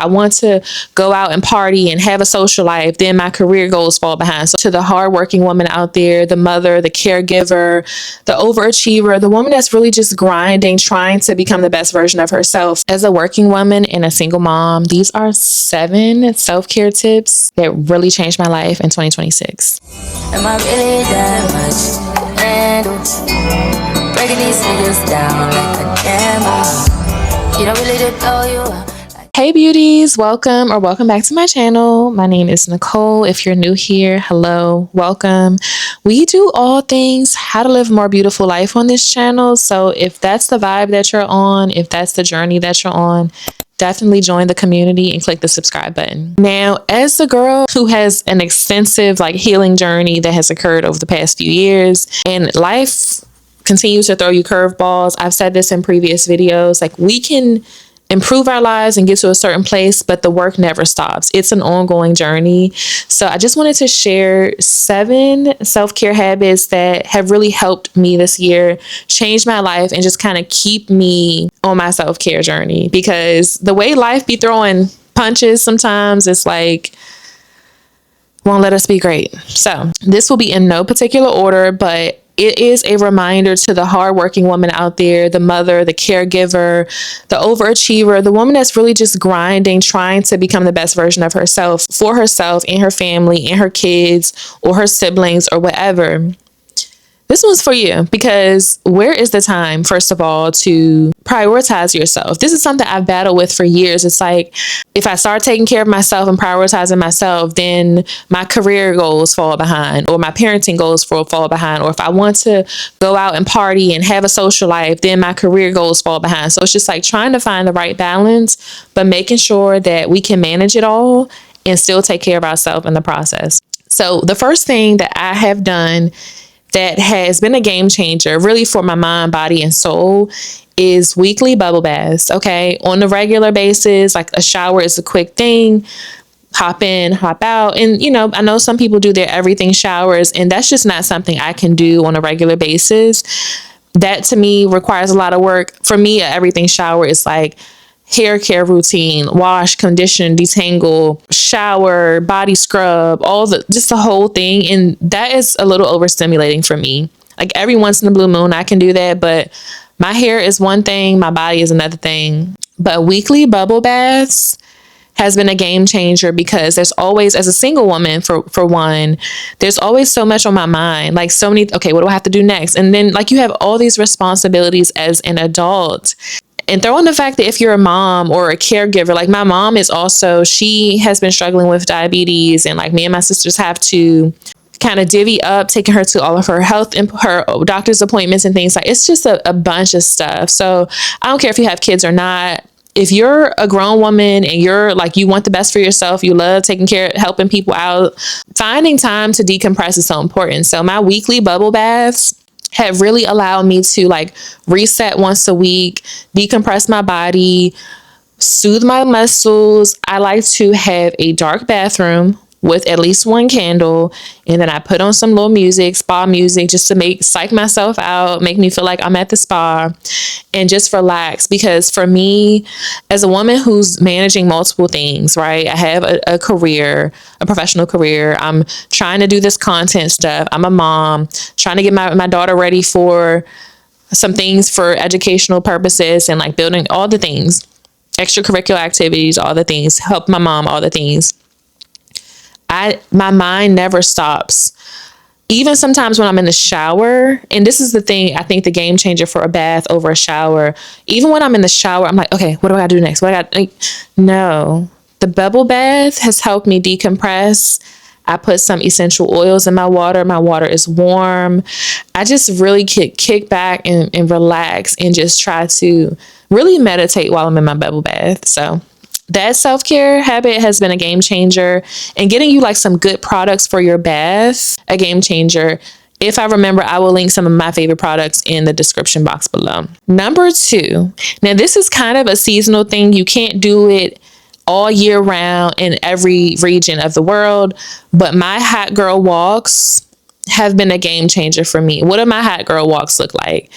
I want to go out and party and have a social life, then my career goals fall behind. So to the hardworking woman out there, the mother, the caregiver, the overachiever, the woman that's really just grinding, trying to become the best version of herself. As a working woman and a single mom, these are 7 self-care tips that really changed my life in 2026. Am I really that much? And breaking these niggas down like a camel. You don't really know you are. Hey beauties, welcome back to my channel. My name is Nicole. If you're new here, hello, welcome. We do all things how to live a more beautiful life on this channel. So if that's the vibe that you're on, if that's the journey that you're on, definitely join the community and click the subscribe button. Now, as a girl who has an extensive healing journey that has occurred over the past few years, and life continues to throw you curveballs, I've said this in previous videos, we can improve our lives and get to a certain place, but the work never stops. It's an ongoing journey. So I just wanted to share 7 self-care habits that have really helped me this year, change my life, and just kind of keep me on my self-care journey. Because the way life be throwing punches sometimes, it's won't let us be great. So this will be in no particular order, but it is a reminder to the hardworking woman out there, the mother, the caregiver, the overachiever, the woman that's really just grinding, trying to become the best version of herself for herself and her family and her kids or her siblings or whatever. This one's for you, because where is the time, first of all, to prioritize yourself? This is something I've battled with for years. It's if I start taking care of myself and prioritizing myself, then my career goals fall behind, or my parenting goals fall behind. Or if I want to go out and party and have a social life, then my career goals fall behind. So it's just trying to find the right balance, but making sure that we can manage it all and still take care of ourselves in the process. So the first thing that I have done that has been a game changer really for my mind, body, and soul is weekly bubble baths. Okay. On a regular basis, a shower is a quick thing. Hop in, hop out. And, I know some people do their everything showers, and that's just not something I can do on a regular basis. That to me requires a lot of work. For me, an everything shower is hair care routine, wash, condition, detangle, shower, body scrub, just the whole thing. And that is a little overstimulating for me. Every once in a blue moon, I can do that, but my hair is one thing, my body is another thing. But weekly bubble baths has been a game changer, because there's always, as a single woman, for one, there's always so much on my mind, so many, okay, what do I have to do next? And then you have all these responsibilities as an adult. And throw in the fact that if you're a mom or a caregiver, my mom is also, she has been struggling with diabetes, and me and my sisters have to kind of divvy up taking her to all of her health and her doctor's appointments and things. It's just a bunch of stuff. So I don't care if you have kids or not. If you're a grown woman and you're you want the best for yourself, you love taking care, helping people out, finding time to decompress is so important. So my weekly bubble baths have really allowed me to reset once a week, decompress my body, soothe my muscles. I like to have a dark bathroom with at least one candle, and then I put on some little music, spa music, just to psych myself out, make me feel like I'm at the spa, and just relax. Because for me, as a woman who's managing multiple things, right? I have a career, a professional career. I'm trying to do this content stuff. I'm a mom, trying to get my daughter ready for some things for educational purposes, and building all the things, extracurricular activities, all the things, help my mom, all the things. My mind never stops. Even sometimes when I'm in the shower, and this is the thing, I think the game changer for a bath over a shower, even when I'm in the shower, I'm okay, what do I gotta do next? No, the bubble bath has helped me decompress. I put some essential oils in my water. My water is warm. I just really kick back and relax, and just try to really meditate while I'm in my bubble bath. So that self-care habit has been a game changer, and getting you some good products for your bath, a game changer. If I remember, I will link some of my favorite products in the description box below. Number 2. Now this is kind of a seasonal thing. You can't do it all year round in every region of the world, but my hot girl walks have been a game changer for me. What do my hot girl walks look like?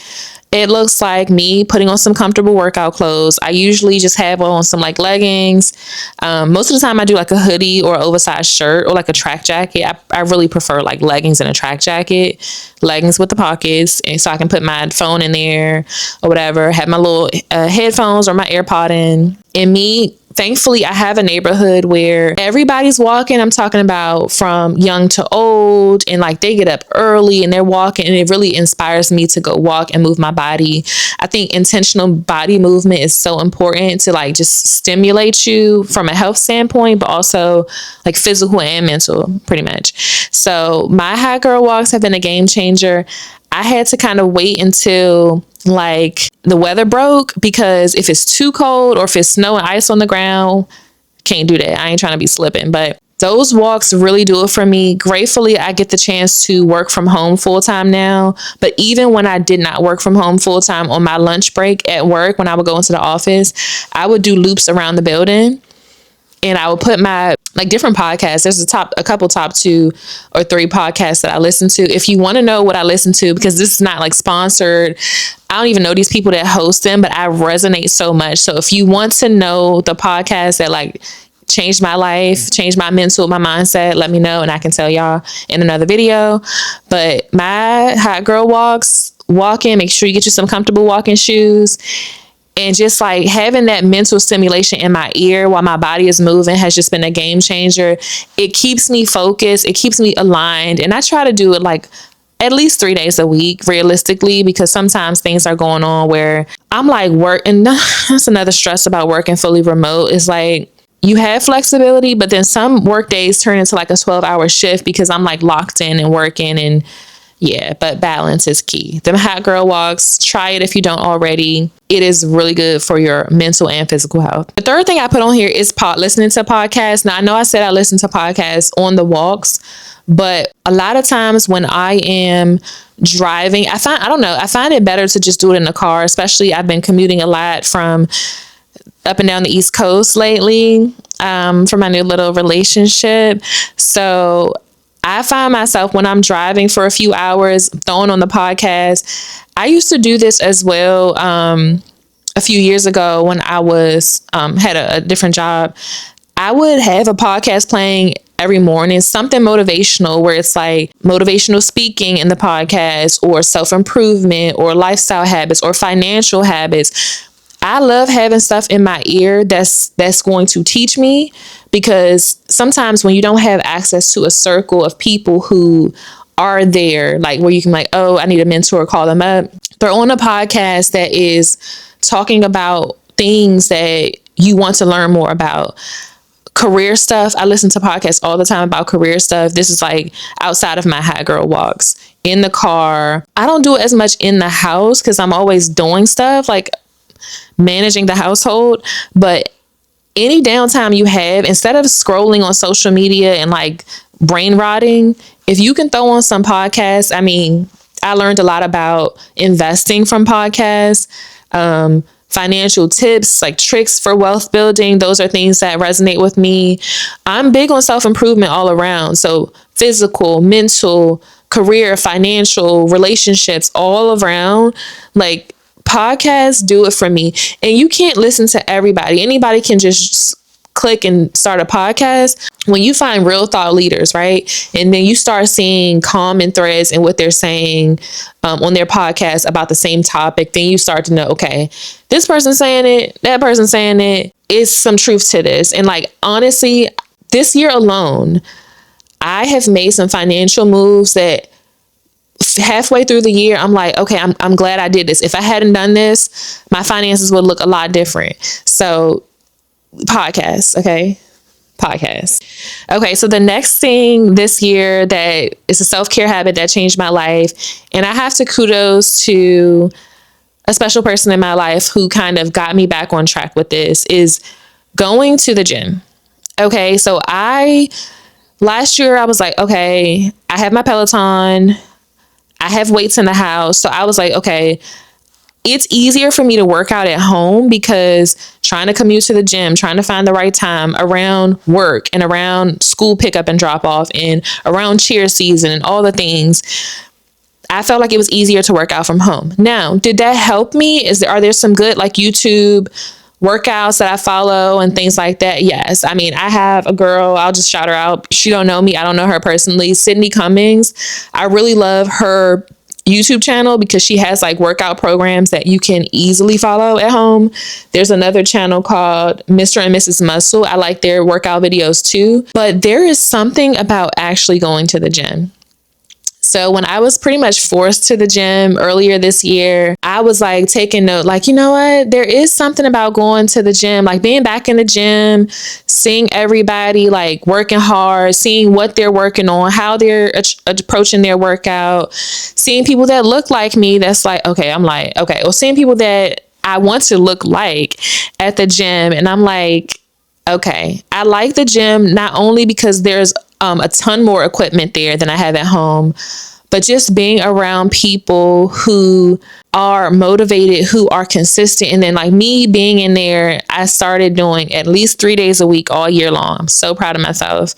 It looks like me putting on some comfortable workout clothes. I usually just have on some like leggings. Most of the time I do like a hoodie or oversized shirt or like a track jacket. I really prefer like leggings and a track jacket, leggings with the pockets. And so I can put my phone in there or whatever, have my little headphones or my AirPod in. And me, thankfully, I have a neighborhood where everybody's walking. I'm talking about from young to old, and like they get up early and they're walking, and it really inspires me to go walk and move my body. I think intentional body movement is so important to like just stimulate you from a health standpoint, but also like physical and mental, pretty much. So my hot girl walks have been a game changer. I had to kind of wait until like the weather broke, because if it's too cold or if it's snow and ice on the ground, can't do that. I ain't trying to be slipping, but those walks really do it for me. Gratefully, I get the chance to work from home full time now. But even when I did not work from home full time, on my lunch break at work, when I would go into the office, I would do loops around the building. And I would put my like different podcasts. There's a couple top 2 or 3 podcasts that I listen to. If you want to know what I listen to, because this is not like sponsored, I don't even know these people that host them, but I resonate so much. So if you want to know the podcast that like changed my life, changed my mental, my mindset, let me know and I can tell y'all in another video. But my hot girl walks, walk in, make sure you get you some comfortable walking shoes. And just like having that mental stimulation in my ear while my body is moving has just been a game changer. It keeps me focused. It keeps me aligned. And I try to do it like at least 3 days a week, realistically, because sometimes things are going on where I'm like work. And that's another stress about working fully remote, is like you have flexibility, but then some work days turn into like a 12-hour shift because I'm like locked in and working. And yeah, but balance is key. Them hot girl walks, try it if you don't already. It is really good for your mental and physical health. The third thing I put on here is listening to podcasts. Now, I know I said I listen to podcasts on the walks, but a lot of times when I am driving, I find it better to just do it in the car, especially I've been commuting a lot from up and down the East Coast lately for my new little relationship. So I find myself when I'm driving for a few hours throwing on the podcast. I used to do this as well a few years ago when I was had a different job. I would have a podcast playing every morning, something motivational, where it's like motivational speaking in the podcast, or self-improvement, or lifestyle habits, or financial habits. I love having stuff in my ear that's going to teach me, because sometimes when you don't have access to a circle of people who are there, like where you can like, oh, I need a mentor, call them up. They're on a podcast that is talking about things that you want to learn more about. Career stuff. I listen to podcasts all the time about career stuff. This is like outside of my hot girl walks. In the car. I don't do it as much in the house because I'm always doing stuff like managing the household. But any downtime you have, instead of scrolling on social media and like brain rotting, if you can throw on some podcasts, I mean, I learned a lot about investing from podcasts, financial tips, like tricks for wealth building. Those are things that resonate with me. I'm big on self-improvement all around. So physical, mental, career, financial, relationships, all around. Like podcasts do it for me. And you can't listen to everybody. Anybody can just click and start a podcast. When you find real thought leaders, right? And then you start seeing common threads in what they're saying on their podcast about the same topic, then you start to know, okay, this person's saying it, that person's saying it, is some truth to this. And like, honestly, this year alone, I have made some financial moves that halfway through the year, I'm like, okay, I'm glad I did this. If I hadn't done this, my finances would look a lot different. So podcasts, okay? Podcasts. Okay, so the next thing this year that is a self-care habit that changed my life, and I have to kudos to a special person in my life who kind of got me back on track with this, is going to the gym. Okay, so last year I was like, okay, I have my Peloton, I have weights in the house. So I was like, okay, it's easier for me to work out at home because trying to commute to the gym, trying to find the right time around work and around school pickup and drop off and around cheer season and all the things, I felt like it was easier to work out from home. Now, did that help me? Are there some good like YouTube workouts that I follow and things like that? Yes. I mean, I have a girl, I'll just shout her out. She don't know me. I don't know her personally. Sydney Cummings. I really love her YouTube channel because she has like workout programs that you can easily follow at home. There's another channel called Mr. and Mrs. Muscle. I like their workout videos too, but there is something about actually going to the gym. So when I was pretty much forced to the gym earlier this year, I was like taking note, like, you know what? There is something about going to the gym, like being back in the gym, seeing everybody like working hard, seeing what they're working on, how they're approaching their workout, seeing people that look like me. That's like, okay, I'm like, okay, well, seeing people that I want to look like at the gym. And I'm like, okay, I like the gym not only because there's a ton more equipment there than I have at home, but just being around people who are motivated, who are consistent. And then like me being in there, I started doing at least 3 days a week all year long. I'm so proud of myself.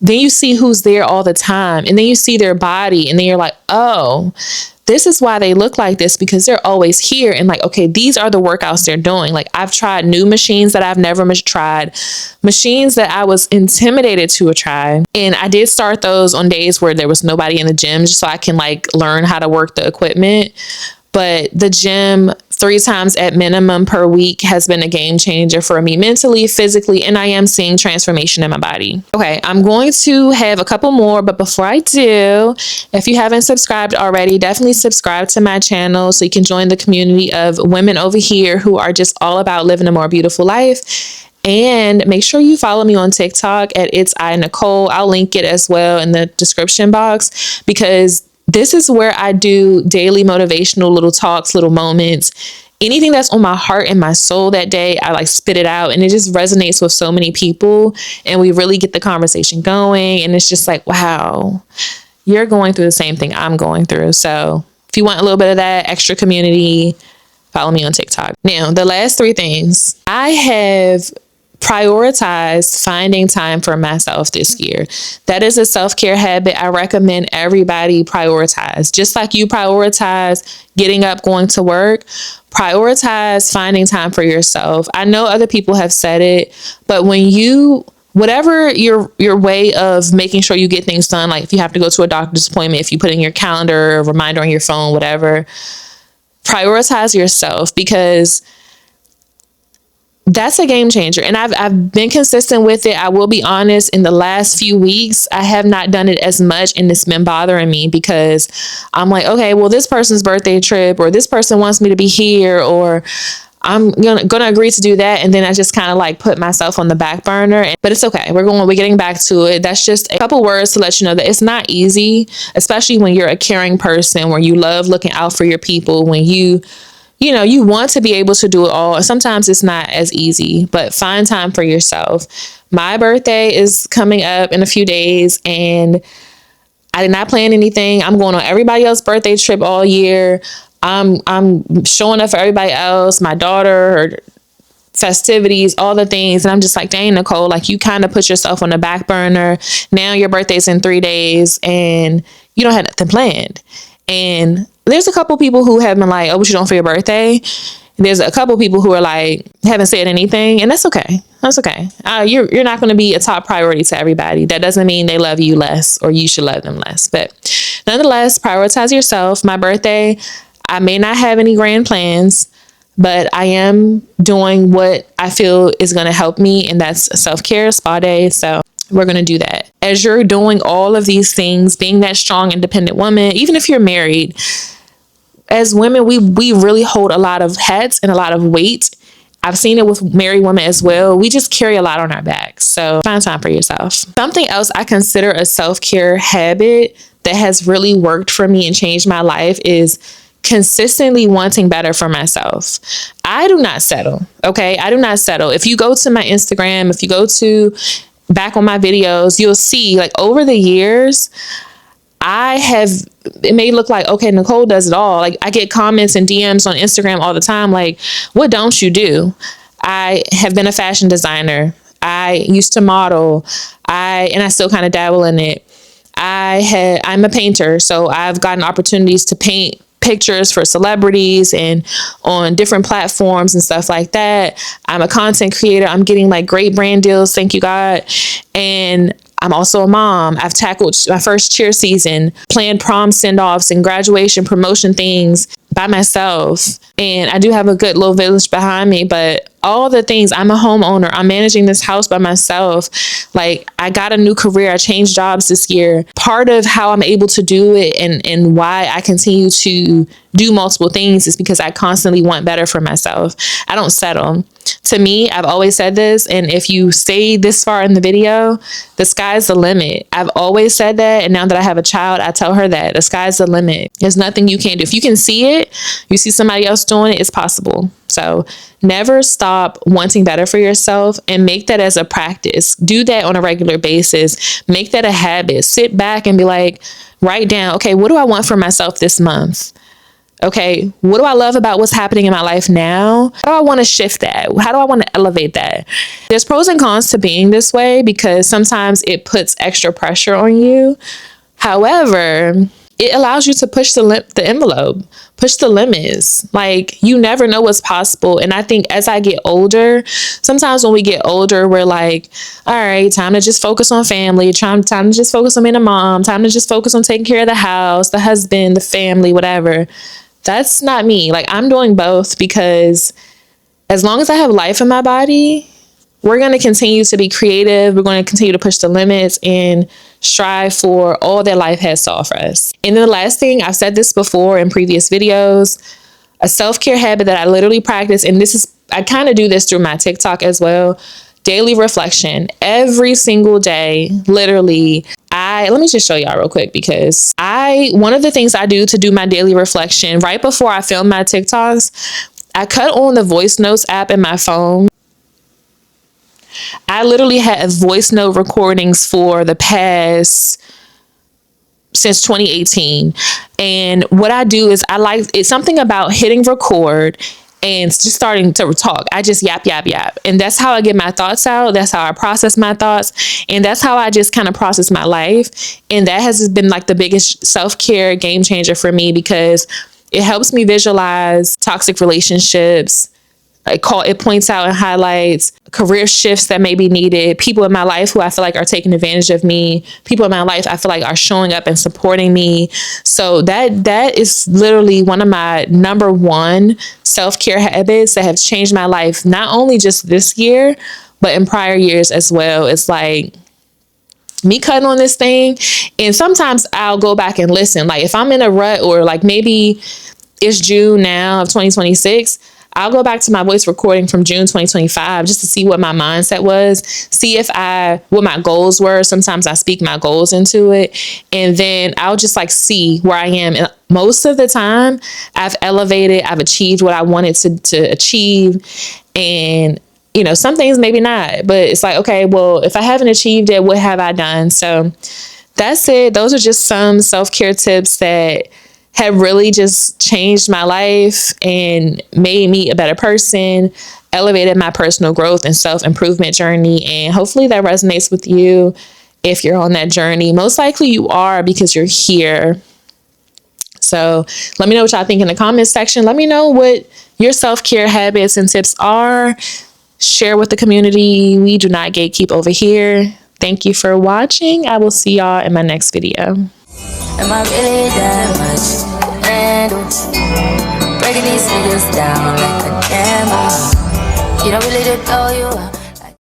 Then you see who's there all the time, and then you see their body, and then you're like, oh, this is why they look like this, because they're always here. And like, okay, these are the workouts they're doing. Like I've tried new machines that I've never tried, machines that I was intimidated to try. And I did start those on days where there was nobody in the gym, just so I can like learn how to work the equipment. But the gym 3 times at minimum per week has been a game changer for me mentally, physically, and I am seeing transformation in my body. Okay, I'm going to have a couple more, but before I do, if you haven't subscribed already, definitely subscribe to my channel so you can join the community of women over here who are just all about living a more beautiful life. And make sure you follow me on TikTok at It's I Nicole. I'll link it as well in the description box, because this is where I do daily motivational little talks, little moments, anything that's on my heart and my soul that day. I like spit it out, and it just resonates with so many people, and we really get the conversation going. And it's just like, wow, you're going through the same thing I'm going through. So if you want a little bit of that extra community, follow me on TikTok. Now, the last 3 things I have prioritized finding time for myself this year. That is a self-care habit I recommend everybody prioritize. Just like you prioritize getting up, going to work, prioritize finding time for yourself. I know other people have said it, but when you, whatever your way of making sure you get things done, like if you have to go to a doctor's appointment, if you put in your calendar, a reminder on your phone, whatever, prioritize yourself, because that's a game changer. And I've been consistent with it. I will be honest, in the last few weeks, I have not done it as much, and it's been bothering me because I'm like, okay, well, this person's birthday trip, or this person wants me to be here, or I'm gonna agree to do that. And then I just kind of like put myself on the back burner. But it's okay. We're getting back to it. That's just a couple words to let you know that it's not easy, especially when you're a caring person, when you love looking out for your people, when you want to be able to do it all. Sometimes it's not as easy, but find time for yourself. My birthday is coming up in a few days, and I did not plan anything. I'm going on everybody else's birthday trip all year. I'm showing up for everybody else, my daughter, her festivities, all the things. And I'm just like, dang, Nicole, like you kind of put yourself on the back burner. Now your birthday's in 3 days and you don't have nothing planned. And there's a couple people who have been like, oh, what you doing for your birthday? There's a couple people who are like, haven't said anything, and that's okay. That's okay. You're not going to be a top priority to everybody. That doesn't mean they love you less or you should love them less. But nonetheless, prioritize yourself. My birthday, I may not have any grand plans, but I am doing what I feel is going to help me, and that's self-care, spa day. So we're going to do that. As you're doing all of these things, being that strong, independent woman, even if you're married, as women, we really hold a lot of hats and a lot of weight. I've seen it with married women as well. We just carry a lot on our backs. So find time for yourself. Something else I consider a self-care habit that has really worked for me and changed my life is consistently wanting better for myself. I do not settle. Okay. I do not settle. If you go to my Instagram, if you go to back on my videos, you'll see like over the years, it may look like, okay, Nicole does it all. Like I get comments and DMs on Instagram all the time. Like, what don't you do? I have been a fashion designer. I used to model. I still kind of dabble in it. I'm a painter, so I've gotten opportunities to paint pictures for celebrities and on different platforms and stuff like that. I'm a content creator. I'm getting like great brand deals. Thank you, God. And I'm also a mom. I've tackled my first cheer season, planned prom send-offs and graduation promotion things by myself. And I do have a good little village behind me, but all the things, I'm a homeowner. I'm managing this house by myself. Like, I got a new career. I changed jobs this year. Part of how I'm able to do it and why I continue to do multiple things is because I constantly want better for myself. I don't settle. To me, I've always said this, and if you stay this far in the video, the sky's the limit. I've always said that, and now that I have a child, I tell her that the sky's the limit. There's nothing you can't do. If you can see it, you see somebody else doing it, it's possible. So never stop wanting better for yourself and make that as a practice. Do that on a regular basis. Make that a habit. Sit back and be like, write down, okay, what do I want for myself this month? Okay, what do I love about what's happening in my life now? How do I want to shift that? How do I want to elevate that? There's pros and cons to being this way because sometimes it puts extra pressure on you. However, it allows you to push the envelope, push the limits. Like, you never know what's possible. And I think as I get older, sometimes when we get older, we're like, all right, time to just focus on family, time to just focus on being a mom, time to just focus on taking care of the house, the husband, the family, whatever. That's not me. Like, I'm doing both because as long as I have life in my body, we're going to continue to be creative. We're going to continue to push the limits and strive for all that life has to offer us. And then the last thing, I've said this before in previous videos, a self-care habit that I literally practice, and I kind of do this through my TikTok as well, daily reflection. Every single day, literally, let me just show y'all real quick because one of the things I do to do my daily reflection right before I film my TikToks, I cut on the voice notes app in my phone. I literally had voice note recordings for the past since 2018. And what I do is it's something about hitting record and just starting to talk. I just yap. And that's how I get my thoughts out. That's how I process my thoughts. And that's how I just kind of process my life. And that has been like the biggest self-care game changer for me because it helps me visualize toxic relationships. It points out and highlights career shifts that may be needed, people in my life who I feel like are taking advantage of me, people in my life I feel like are showing up and supporting me. So that is literally one of my number one self-care habits that have changed my life, not only just this year, but in prior years as well. It's like me cutting on this thing, and sometimes I'll go back and listen. Like if I'm in a rut or like maybe it's June now of 2026, I'll go back to my voice recording from June 2025 just to see what my mindset was, see what my goals were. Sometimes I speak my goals into it, and then I'll just like see where I am. And most of the time I've elevated, I've achieved what I wanted to achieve. And some things maybe not, but it's like, okay, well, if I haven't achieved it, what have I done? So that's it. Those are just some self-care tips that have really just changed my life and made me a better person, elevated my personal growth and self-improvement journey. And hopefully that resonates with you if you're on that journey. Most likely you are because you're here. So let me know what y'all think in the comments section. Let me know what your self-care habits and tips are. Share with the community. We do not gatekeep over here. Thank you for watching. I will see y'all in my next video. Am I really that much? And breaking these niggas down like a camera. You don't really know you are.